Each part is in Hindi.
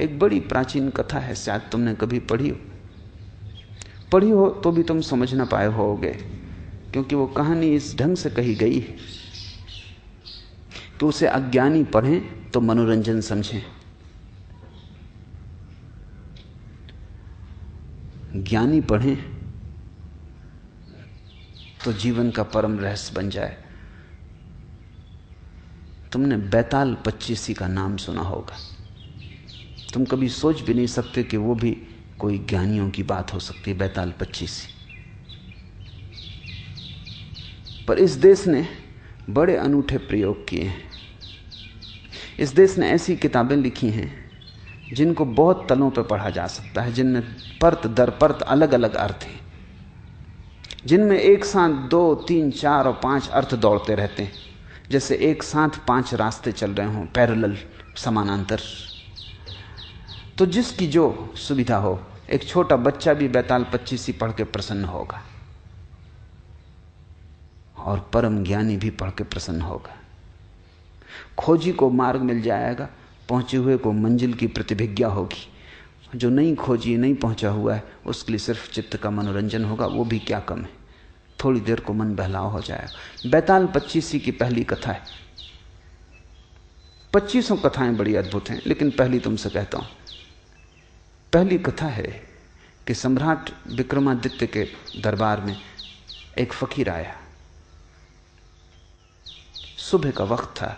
एक बड़ी प्राचीन कथा है, शायद तुमने कभी पढ़ी हो तो भी तुम समझ ना पाए होगे, क्योंकि वो कहानी इस ढंग से कही गई है कि उसे अज्ञानी पढ़ें तो मनोरंजन समझें, ज्ञानी पढ़ें तो जीवन का परम रहस्य बन जाए। तुमने बैताल पच्चीसी का नाम सुना होगा। तुम कभी सोच भी नहीं सकते कि वो भी कोई ज्ञानियों की बात हो सकती है, बैताल पच्चीसी। पर इस देश ने बड़े अनूठे प्रयोग किए हैं। इस देश ने ऐसी किताबें लिखी हैं जिनको बहुत तलों पर पढ़ा जा सकता है, जिनमें परत दर परत अलग अलग अर्थ हैं, जिनमें एक साथ 2, 3, 4 और 5 अर्थ दौड़ते रहते हैं, जैसे एक साथ 5 रास्ते चल रहे हों, पैरेलल, समानांतर। तो जिसकी जो सुविधा हो, एक छोटा बच्चा भी बैताल पच्चीसी पढ़ के प्रसन्न होगा और परम ज्ञानी भी पढ़ के प्रसन्न होगा। खोजी को मार्ग मिल जाएगा, पहुंचे हुए को मंजिल की प्रतिभिज्ञा होगी। जो नहीं खोजी, नहीं पहुंचा हुआ है, उसके लिए सिर्फ चित्त का मनोरंजन होगा, वो भी क्या कम है, थोड़ी देर को मन बहलाव हो जाएगा। बैताल पच्चीसी की पहली कथा है। 25 कथाएं बड़ी अद्भुत हैं, लेकिन पहली तुमसे कहता हूं। पहली कथा है कि सम्राट विक्रमादित्य के दरबार में एक फकीर आया। सुबह का वक्त था।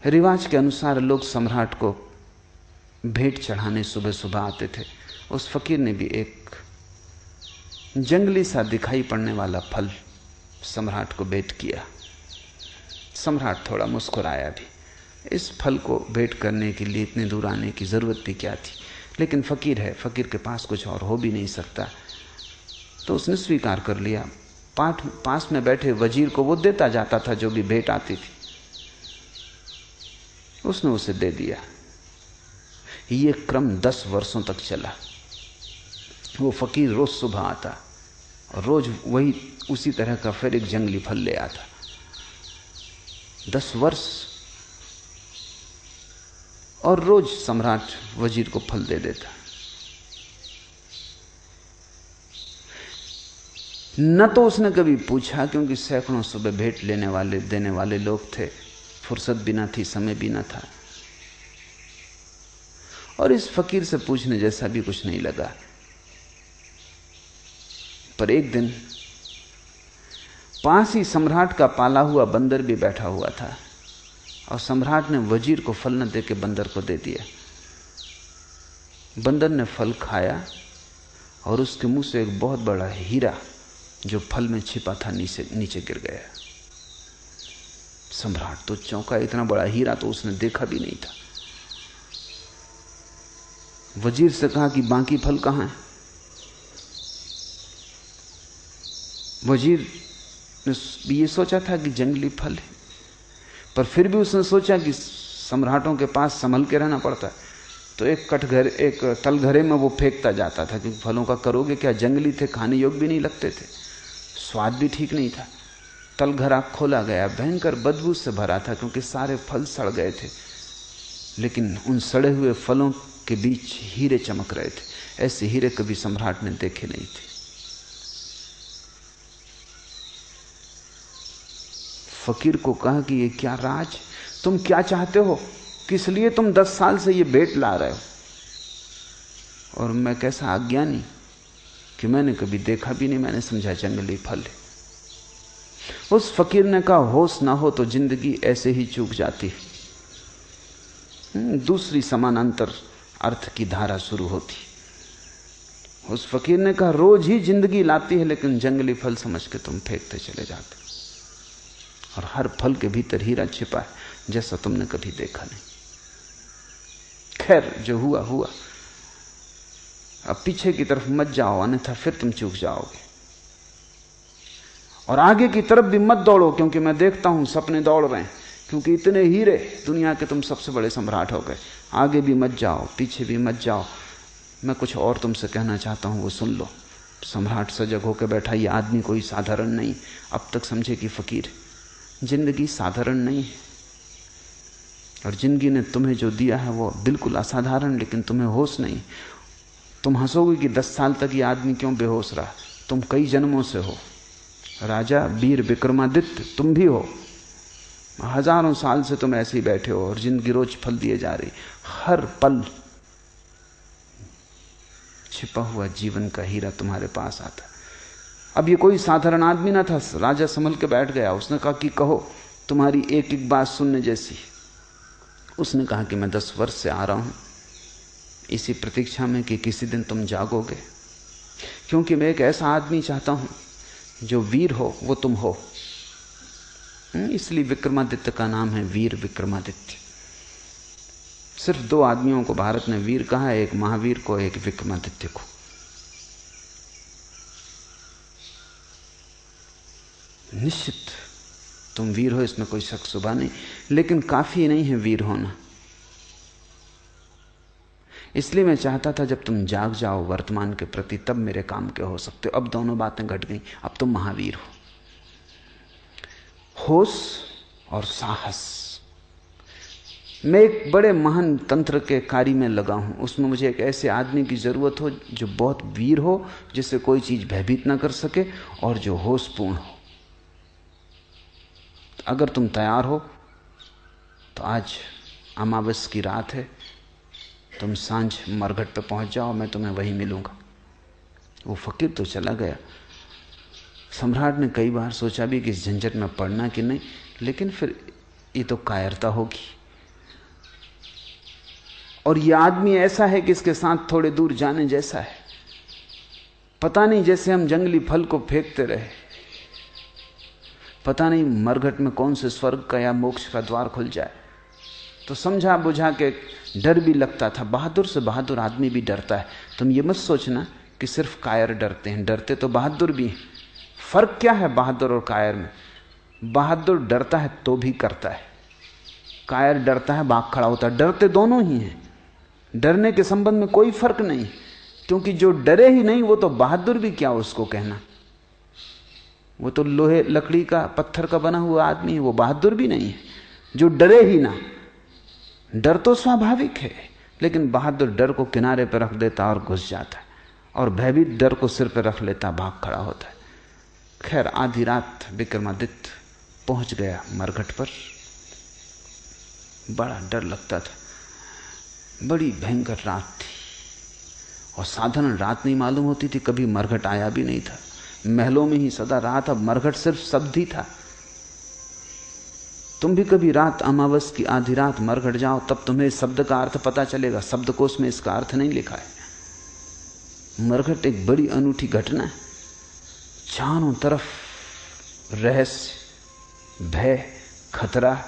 रिवाज के अनुसार लोग सम्राट को भेंट चढ़ाने सुबह सुबह आते थे। उस फकीर ने भी एक जंगली सा दिखाई पड़ने वाला फल सम्राट को भेंट किया। सम्राट थोड़ा मुस्कुराया भी। इस फल को भेंट करने के लिए इतने दूर आने की जरूरत भी क्या थी, लेकिन फकीर है, फकीर के पास कुछ और हो भी नहीं सकता, तो उसने स्वीकार कर लिया। पास में बैठे वजीर को वो देता जाता था जो भी भेंट आती थी, उसने उसे दे दिया। ये क्रम 10 वर्षों तक चला। वो फकीर रोज सुबह आता और रोज वही उसी तरह का फिर एक जंगली फल ले आता। 10 वर्ष, और रोज सम्राट वजीर को फल दे देता। न तो उसने कभी पूछा, क्योंकि सैकड़ों सुबह भेंट लेने वाले देने वाले लोग थे, फुर्सत भी ना थी, समय भी ना था, और इस फकीर से पूछने जैसा भी कुछ नहीं लगा। पर एक दिन पास ही सम्राट का पाला हुआ बंदर भी बैठा हुआ था, और सम्राट ने वजीर को फल न दे के बंदर को दे दिया। बंदर ने फल खाया और उसके मुंह से एक बहुत बड़ा हीरा जो फल में छिपा था नीचे गिर गया। सम्राट तो चौंका, इतना बड़ा हीरा तो उसने देखा भी नहीं था। वजीर से कहा कि बाकी फल कहां है? वजीर ने ये सोचा था कि जंगली फल है, पर फिर भी उसने सोचा कि सम्राटों के पास संभल के रहना पड़ता है, तो एक तलघरे में वो फेंकता जाता था, क्योंकि फलों का करोगे क्या, जंगली थे, खाने योग्य भी नहीं लगते थे, स्वाद भी ठीक नहीं था। तलघरा खोला गया, भयंकर बदबू से भरा था, क्योंकि सारे फल सड़ गए थे, लेकिन उन सड़े हुए फलों के बीच हीरे चमक रहे थे। ऐसे हीरे कभी सम्राट ने देखे नहीं थे। फकीर को कहा कि ये क्या राज, तुम क्या चाहते हो, किस लिए तुम 10 साल से ये भेंट ला रहे हो, और मैं कैसा अज्ञानी कि मैंने कभी देखा भी नहीं, मैंने समझा जंगली फल है। उस फकीर ने कहा, होश ना हो तो जिंदगी ऐसे ही चूक जाती है। दूसरी समानांतर अर्थ की धारा शुरू होती। उस फकीर ने कहा, रोज ही जिंदगी लाती है, लेकिन जंगली फल समझ के तुम फेंकते चले जाते, और हर फल के भीतर हीरा छिपा है जैसा तुमने कभी देखा नहीं। खैर, जो हुआ हुआ, अब पीछे की तरफ मत जाओ, अन्यथा फिर तुम चूक जाओगे, और आगे की तरफ भी मत दौड़ो, क्योंकि मैं देखता हूं सपने दौड़ रहे हैं, क्योंकि इतने हीरे, दुनिया के तुम सबसे बड़े सम्राट हो गए। आगे भी मत जाओ, पीछे भी मत जाओ, मैं कुछ और तुमसे कहना चाहता हूं, वो सुन लो। सम्राट सजग होकर बैठा। ये आदमी कोई साधारण नहीं, अब तक समझे कि फकीर। जिंदगी साधारण नहीं है, और जिंदगी ने तुम्हें जो दिया है वो बिल्कुल असाधारण, लेकिन तुम्हें होश नहीं। तुम हंसोगे कि 10 साल तक ये आदमी क्यों बेहोश रहा। तुम कई जन्मों से हो। राजा वीर विक्रमादित्य तुम भी हो। हजारों साल से तुम ऐसे ही बैठे हो और जिंदगी रोज फल दिए जा रही। हर पल छिपा हुआ जीवन का हीरा तुम्हारे पास आता। अब ये कोई साधारण आदमी ना था। राजा संभल के बैठ गया। उसने कहा कि कहो, तुम्हारी एक एक बात सुनने जैसी। उसने कहा कि मैं 10 वर्ष से आ रहा हूं इसी प्रतीक्षा में कि किसी दिन तुम जागोगे, क्योंकि मैं एक ऐसा आदमी चाहता हूं जो वीर हो वो तुम हो। इसलिए विक्रमादित्य का नाम है वीर विक्रमादित्य। सिर्फ 2 आदमियों को भारत ने वीर कहा है, एक महावीर को, एक विक्रमादित्य को। निश्चित तुम वीर हो, इसमें कोई शक शुबा नहीं, लेकिन काफी नहीं है वीर होना। इसलिए मैं चाहता था जब तुम जाग जाओ वर्तमान के प्रति, तब मेरे काम के हो सकते हो। अब दोनों बातें घट गई। अब तुम महावीर हो। होश और साहस। मैं एक बड़े महान तंत्र के कार्य में लगा हूं। उसमें मुझे एक ऐसे आदमी की जरूरत हो जो बहुत वीर हो, जिससे कोई चीज भयभीत ना कर सके, और जो होशपूर्ण हो। अगर तुम तैयार हो तो आज अमावस की रात है, तुम सांझ मरघट पे पहुंच जाओ, मैं तुम्हें वहीं मिलूंगा। वो फकीर तो चला गया। सम्राट ने कई बार सोचा भी कि इस झंझट में पड़ना कि नहीं, लेकिन फिर ये तो कायरता होगी। और ये आदमी ऐसा है कि इसके साथ थोड़े दूर जाने जैसा है। पता नहीं, जैसे हम जंगली फल को फेंकते रहे, पता नहीं मरघट में कौन से स्वर्ग का या मोक्ष का द्वार खुल जाए। तो समझा बुझा के डर भी लगता था। बहादुर से बहादुर आदमी भी डरता है। तुम ये मत सोचना कि सिर्फ कायर डरते हैं, डरते तो बहादुर भी हैं। फर्क क्या है बहादुर और कायर में? बहादुर डरता है तो भी करता है, कायर डरता है भाग खड़ा होता है। डरते दोनों ही हैं। डरने के संबंध में कोई फर्क नहीं, क्योंकि जो डरे ही नहीं वो तो बहादुर भी क्या उसको कहना। वो तो लोहे लकड़ी का पत्थर का बना हुआ आदमी है, वो बहादुर भी नहीं है जो डरे ही ना। डर तो स्वाभाविक है, लेकिन बहादुर डर को किनारे पर रख देता और घुस जाता है, और भयभीत डर को सिर पर रख लेता, भाग खड़ा होता है। खैर, आधी रात विक्रमादित्य पहुंच गया मरघट पर। बड़ा डर लगता था, बड़ी भयंकर रात थी, और साधारण रात नहीं मालूम होती थी। कभी मरघट आया भी नहीं था, महलों में ही सदा रहा था। मरघट सिर्फ शब्द ही था। तुम भी कभी रात अमावस की आधी रात मरघट जाओ, तब तुम्हें शब्द का अर्थ पता चलेगा। शब्दकोश में इसका अर्थ नहीं लिखा है। मरघट एक बड़ी अनूठी घटना है। चारों तरफ रहस्य, भय, खतरा,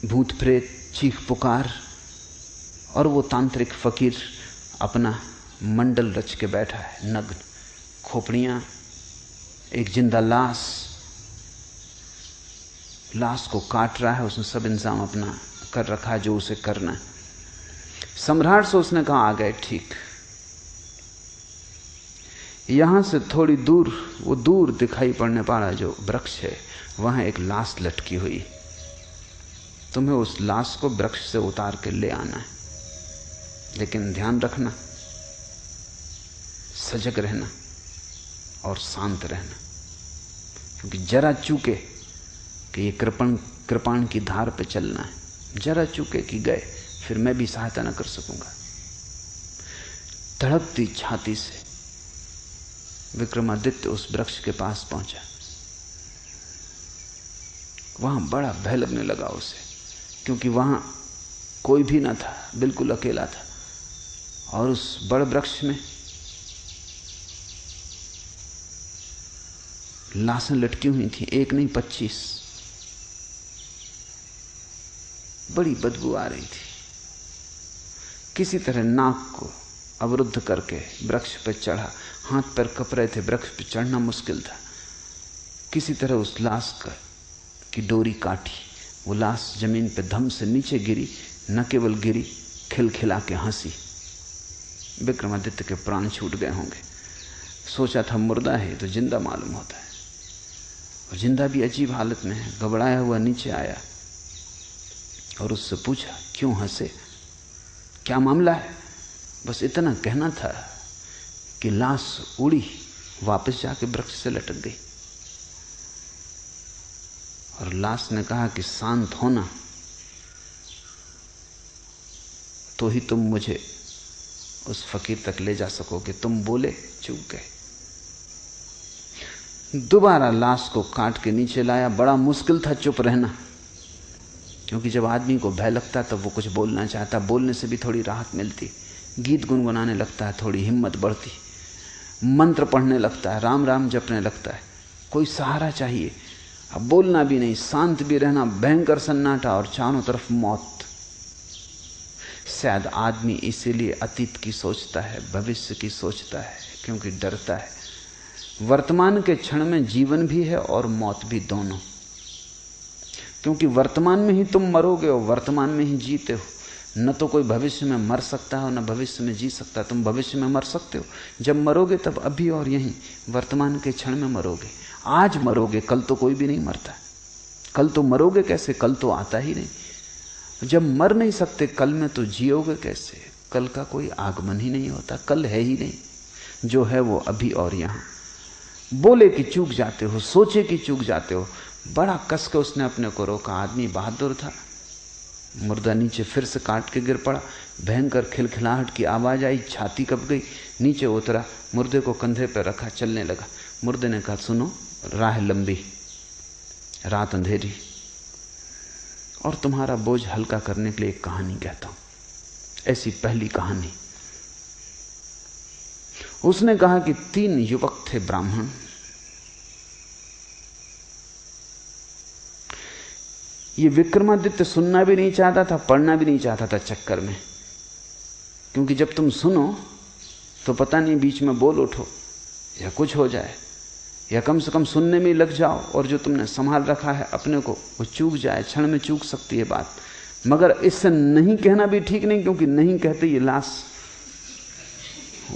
भूत प्रेत, चीख पुकार, और वो तांत्रिक फकीर अपना मंडल रच के बैठा है, नग्न। खोपड़ियां, एक जिंदा लाश को काट रहा है। उसने सब इंतजाम अपना कर रखा है जो उसे करना है। सम्राट से उसने कहा, आ गए ठीक। यहां से थोड़ी दूर, वो दूर दिखाई पड़ने वाला जो वृक्ष है, वहां एक लाश लटकी हुई। तुम्हें उस लाश को वृक्ष से उतार के ले आना है, लेकिन ध्यान रखना, सजग रहना और शांत रहना, क्योंकि जरा चूके कि ये कृपाण की धार पे चलना है। जरा चूके कि गए, फिर मैं भी सहायता न कर सकूंगा। धड़कती छाती से विक्रमादित्य उस वृक्ष के पास पहुंचा। वहां बड़ा भय लगने लगा उसे, क्योंकि वहां कोई भी ना था, बिल्कुल अकेला था। और उस बड़े वृक्ष में लाशें लटकी हुई थी, एक नहीं 25। बड़ी बदबू आ रही थी। किसी तरह नाक को अवरुद्ध करके वृक्ष पर चढ़ा। हाथ पैर कप रहे थे, वृक्ष पर चढ़ना मुश्किल था। किसी तरह उस लाश की डोरी काटी। वो लाश जमीन पे धम से नीचे गिरी। न केवल गिरी, खिलखिला के हंसी। विक्रमादित्य के प्राण छूट गए होंगे। सोचा था मुर्दा है तो जिंदा मालूम होता है, और जिंदा भी अजीब हालत में है। घबराया हुआ नीचे आया, और उससे पूछा, क्यों हंसे, क्या मामला है? बस इतना कहना था कि लाश उड़ी, वापस जाके वृक्ष से लटक गई। और लाश ने कहा कि शांत होना तो ही तुम मुझे उस फकीर तक ले जा सकोगे, तुम बोले चूक गए। दोबारा लाश को काट के नीचे लाया। बड़ा मुश्किल था चुप रहना, क्योंकि जब आदमी को भय लगता तब वो कुछ बोलना चाहता, बोलने से भी थोड़ी राहत मिलती। गीत गुनगुनाने लगता है, थोड़ी हिम्मत बढ़ती, मंत्र पढ़ने लगता है, राम राम जपने लगता है, कोई सहारा चाहिए। अब बोलना भी नहीं, शांत भी रहना, भयंकर सन्नाटा और चारों तरफ मौत। शायद आदमी इसीलिए अतीत की सोचता है, भविष्य की सोचता है, क्योंकि डरता है। वर्तमान के क्षण में जीवन भी है और मौत भी, दोनों। क्योंकि वर्तमान में ही तुम मरोगे और वर्तमान में ही जीते हो। न तो कोई भविष्य में मर सकता है न भविष्य में जी सकता। तुम भविष्य में मर सकते हो, जब मरोगे तब अभी और यहीं वर्तमान के क्षण में मरोगे। आज मरोगे, कल तो कोई भी नहीं मरता। कल तो मरोगे कैसे, कल तो आता ही नहीं। जब मर नहीं सकते कल में, तो जियोगे कैसे? कल का कोई आगमन ही नहीं होता, कल है ही नहीं। जो है वो अभी और यहां। बोले कि चूक जाते हो, सोचे कि चूक जाते हो। बड़ा कस के उसने अपने को रोका। आदमी बहादुर था। मुर्दा नीचे फिर से काट के गिर पड़ा। भयंकर खिलखिलाहट की आवाज आई, छाती कँप गई। नीचे उतरा, मुर्दे को कंधे पर रखा, चलने लगा। मुर्दे ने कहा, सुनो, राह लंबी, रात अंधेरी, और तुम्हारा बोझ हल्का करने के लिए एक कहानी कहता हूं। ऐसी पहली कहानी। उसने कहा कि 3 युवक थे, ब्राह्मण। ये विक्रमादित्य सुनना भी नहीं चाहता था, पढ़ना भी नहीं चाहता था चक्कर में, क्योंकि जब तुम सुनो तो पता नहीं बीच में बोल उठो या कुछ हो जाए, या कम से कम सुनने में लग जाओ और जो तुमने संभाल रखा है अपने को वो चूक जाए। क्षण में चूक सकती है बात। मगर इससे नहीं कहना भी ठीक नहीं, क्योंकि नहीं कहते ये लाश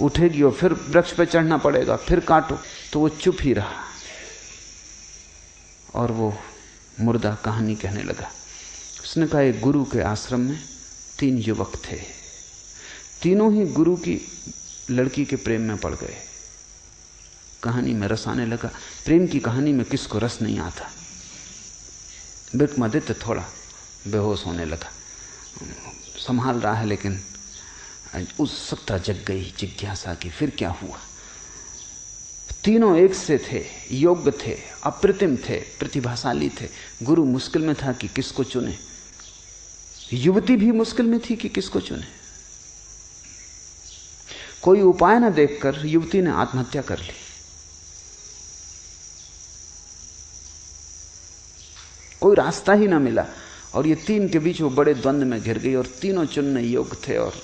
उठेगी और फिर वृक्ष पर चढ़ना पड़ेगा, फिर काटो। तो वो चुप ही रहा और वो मुर्दा कहानी कहने लगा। उसने कहा, एक गुरु के आश्रम में 3 युवक थे। तीनों ही गुरु की लड़की के प्रेम में पड़ गए। कहानी में रस आने लगा। प्रेम की कहानी में किसको रस नहीं आता? विक्रमादित्य थोड़ा बेहोश होने लगा। संभाल रहा है, लेकिन उत्सुकता जग गई, जिज्ञासा की, फिर क्या हुआ? तीनों एक से थे, योग्य थे, अप्रतिम थे, प्रतिभाशाली थे। गुरु मुश्किल में था कि किसको चुने। युवती भी मुश्किल में थी कि किसको चुने। कोई उपाय न देखकर युवती ने आत्महत्या कर ली। कोई रास्ता ही ना मिला और ये 3 के बीच वो बड़े द्वंद्व में घिर गई। और तीनों चुनने योग्य थे और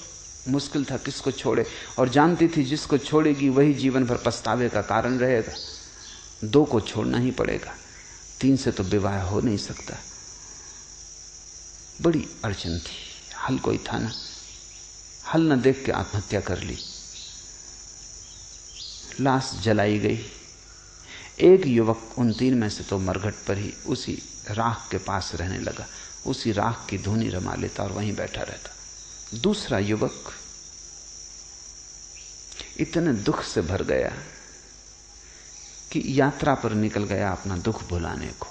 मुश्किल था किसको छोड़े। और जानती थी जिसको छोड़ेगी वही जीवन भर पछतावे का कारण रहेगा। 2 को छोड़ना ही पड़ेगा, 3 से तो विवाह हो नहीं सकता। बड़ी अड़चन थी, हल कोई था ना। हल न देख के आत्महत्या कर ली। लाश जलाई गई। एक युवक उन 3 में से तो मरघट पर ही उसी राख के पास रहने लगा, उसी राख की धुनी रमा लेता और वहीं बैठा रहता। दूसरा युवक इतने दुख से भर गया कि यात्रा पर निकल गया अपना दुख भुलाने को।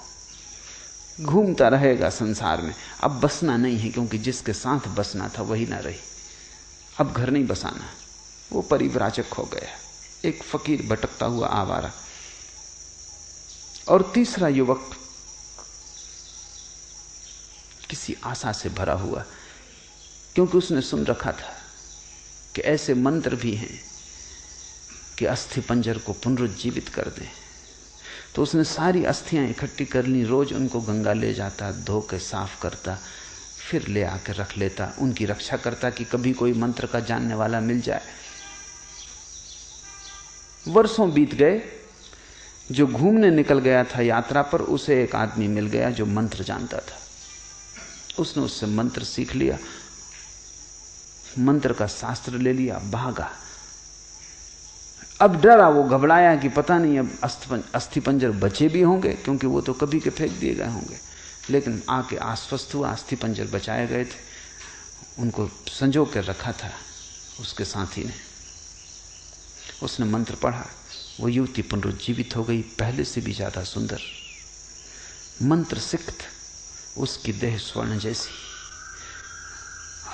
घूमता रहेगा संसार में, अब बसना नहीं है, क्योंकि जिसके साथ बसना था वही ना रही। अब घर नहीं बसाना, वो परिव्राजक हो गया, एक फकीर भटकता हुआ आवारा। और तीसरा युवक किसी आशा से भरा हुआ, क्योंकि उसने सुन रखा था कि ऐसे मंत्र भी हैं कि अस्थि पंजर को पुनरुज्जीवित कर दें। तो उसने सारी अस्थियां इकट्ठी कर ली, रोज उनको गंगा ले जाता, धो के साफ करता, फिर ले आकर रख लेता, उनकी रक्षा करता कि कभी कोई मंत्र का जानने वाला मिल जाए। वर्षों बीत गए। जो घूमने निकल गया था यात्रा पर, उसे एक आदमी मिल गया जो मंत्र जानता था। उसने उससे मंत्र सीख लिया, मंत्र का शास्त्र ले लिया, भागा। अब डरा, वो घबराया कि पता नहीं अब अस्थि पंजर बचे भी होंगे, क्योंकि वो तो कभी के फेंक दिए गए होंगे। लेकिन आके आश्वस्त हुआ, अस्थि पंजर बचाए गए थे, उनको संजो कर रखा था उसके साथी ने। उसने मंत्र पढ़ा, वो युवती पुनरुज्जीवित हो गई, पहले से भी ज्यादा सुंदर, मंत्र सिक्त, उसकी देह स्वर्ण जैसी,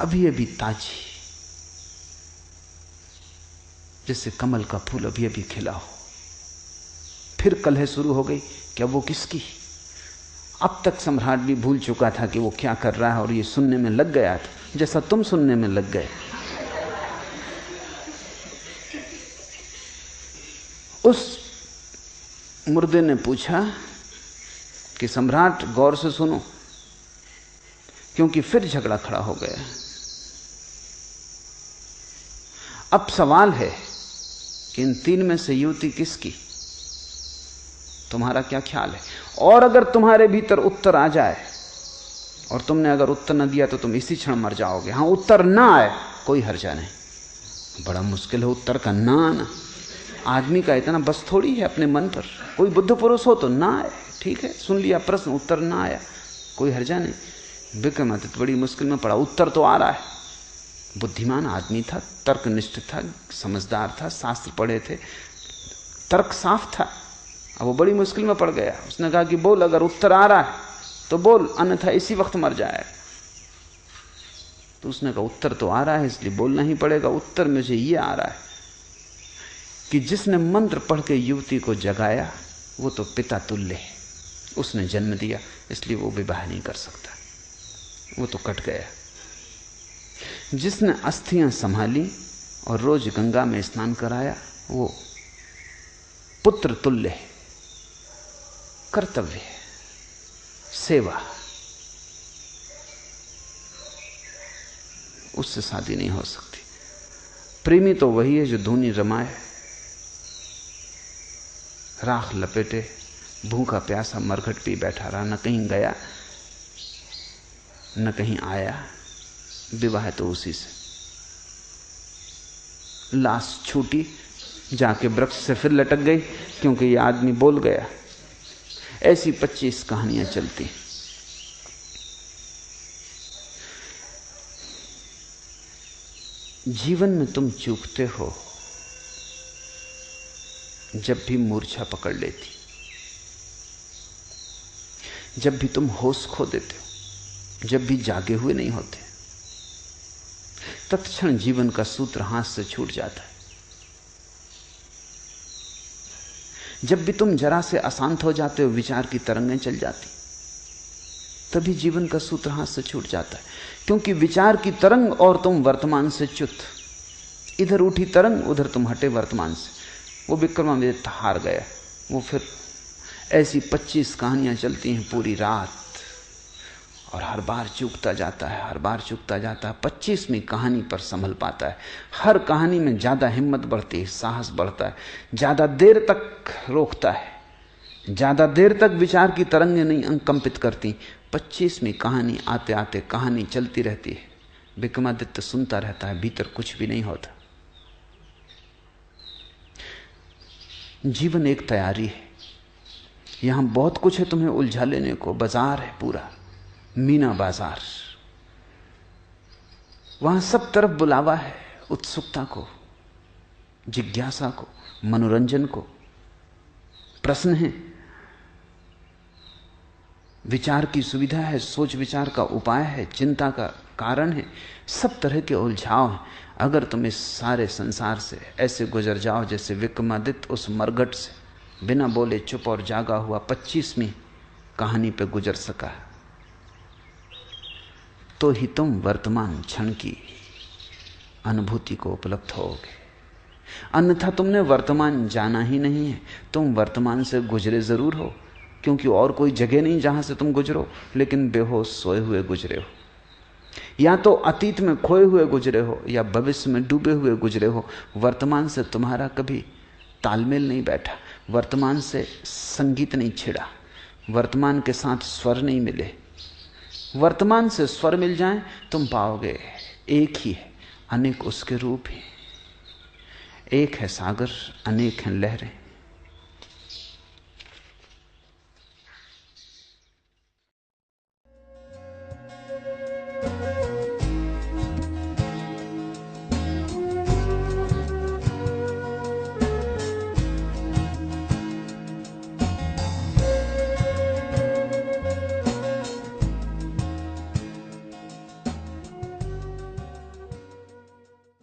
अभी अभी ताजी, जैसे कमल का फूल अभी अभी खिला हो। फिर कलह शुरू हो गई, क्या वो किसकी? अब तक सम्राट भी भूल चुका था कि वो क्या कर रहा है, और ये सुनने में लग गया था, जैसा तुम सुनने में लग गए। उस मुर्दे ने पूछा कि सम्राट गौर से सुनो, क्योंकि फिर झगड़ा खड़ा हो गया। अब सवाल है कि इन तीन में से युवती किसकी? तुम्हारा क्या ख्याल है? और अगर तुम्हारे भीतर उत्तर आ जाए, और तुमने अगर उत्तर न दिया तो तुम इसी क्षण मर जाओगे। हाँ, उत्तर ना आए कोई हर्जा नहीं। बड़ा मुश्किल है उत्तर का ना आना। आदमी का इतना बस थोड़ी है अपने मन पर। कोई बुद्ध पुरुष हो तो ना आए, ठीक है, सुन लिया प्रश्न, उत्तर ना आया, कोई हर्जा नहीं। विक्रमादित्य बड़ी मुश्किल में पड़ा। उत्तर तो आ रहा है, बुद्धिमान आदमी था, तर्कनिष्ठ था, समझदार था, शास्त्र पढ़े थे, तर्क साफ था। अब वो बड़ी मुश्किल में पड़ गया। उसने कहा कि बोल, अगर उत्तर आ रहा है तो बोल, अन्यथा इसी वक्त मर जाए। तो उसने कहा उत्तर तो आ रहा है, इसलिए बोलना ही पड़ेगा। उत्तर मुझे ये आ रहा है कि जिसने मंत्र पढ़ के युवती को जगाया वो तो पिता तुल्य है, उसने जन्म दिया, इसलिए वो विवाह नहीं कर सकता, वो तो कट गया। जिसने अस्थियां संभाली और रोज गंगा में स्नान कराया वो पुत्र तुल्य है, कर्तव्य है, सेवा, उससे शादी नहीं हो सकती। प्रेमी तो वही है जो धूनी रमाए, राख लपेटे, भूखा प्यासा मरघट पी बैठा रहा, न कहीं गया न कहीं आया। विवाह तो उसी से। लाश छूटी, जाके वृक्ष से फिर लटक गई, क्योंकि ये आदमी बोल गया। ऐसी 25 कहानियां चलती। जीवन में तुम चूकते हो जब भी मूर्छा पकड़ लेती, जब भी तुम होश खो देते हो, जब भी जागे हुए नहीं होते, तत्क्षण जीवन का सूत्र हाथ से छूट जाता है। जब भी तुम जरा से अशांत हो जाते हो, विचार की तरंगें चल जाती, तभी जीवन का सूत्र हाथ से छूट जाता है। क्योंकि विचार की तरंग और तुम वर्तमान से च्युत, इधर उठी तरंग, उधर तुम हटे वर्तमान से। वो विक्रमादित्य हार गया। वो फिर ऐसी 25 कहानियां चलती हैं पूरी रात, और हर बार चूकता जाता है, हर बार चूकता जाता है। 25वीं कहानी पर संभल पाता है। हर कहानी में ज्यादा हिम्मत बढ़ती है, साहस बढ़ता है, ज्यादा देर तक रोकता है, ज्यादा देर तक विचार की तरंगें नहीं अंकंपित करती। 25वीं कहानी आते आते कहानी चलती रहती है। विक्रमादित्य सुनता रहता है, भीतर कुछ भी नहीं होता। जीवन एक तैयारी है, यहां बहुत कुछ है तुम्हें उलझा लेने को। बाजार है पूरा, मीना बाजार, वहां सब तरफ बुलावा है, उत्सुकता को, जिज्ञासा को, मनोरंजन को। प्रश्न है, विचार की सुविधा है, सोच विचार का उपाय है, चिंता का कारण है, सब तरह के उलझाव हैं। अगर तुम इस सारे संसार से ऐसे गुजर जाओ जैसे विक्रमादित्य उस मरघट से बिना बोले चुप और जागा हुआ 25वीं कहानी पे गुजर सका, तो ही तुम वर्तमान क्षण की अनुभूति को उपलब्ध होगे। अन्यथा तुमने वर्तमान जाना ही नहीं है। तुम वर्तमान से गुजरे जरूर हो, क्योंकि और कोई जगह नहीं जहां से तुम गुजरो, लेकिन बेहोश सोए हुए गुजरे हो। या तो अतीत में खोए हुए गुजरे हो, या भविष्य में डूबे हुए गुजरे हो। वर्तमान से तुम्हारा कभी तालमेल नहीं बैठा, वर्तमान से संगीत नहीं छिड़ा, वर्तमान के साथ स्वर नहीं मिले। वर्तमान से स्वर मिल जाएं, तुम पाओगे एक ही है, अनेक उसके रूप हैं। एक है सागर, अनेक हैं लहरें।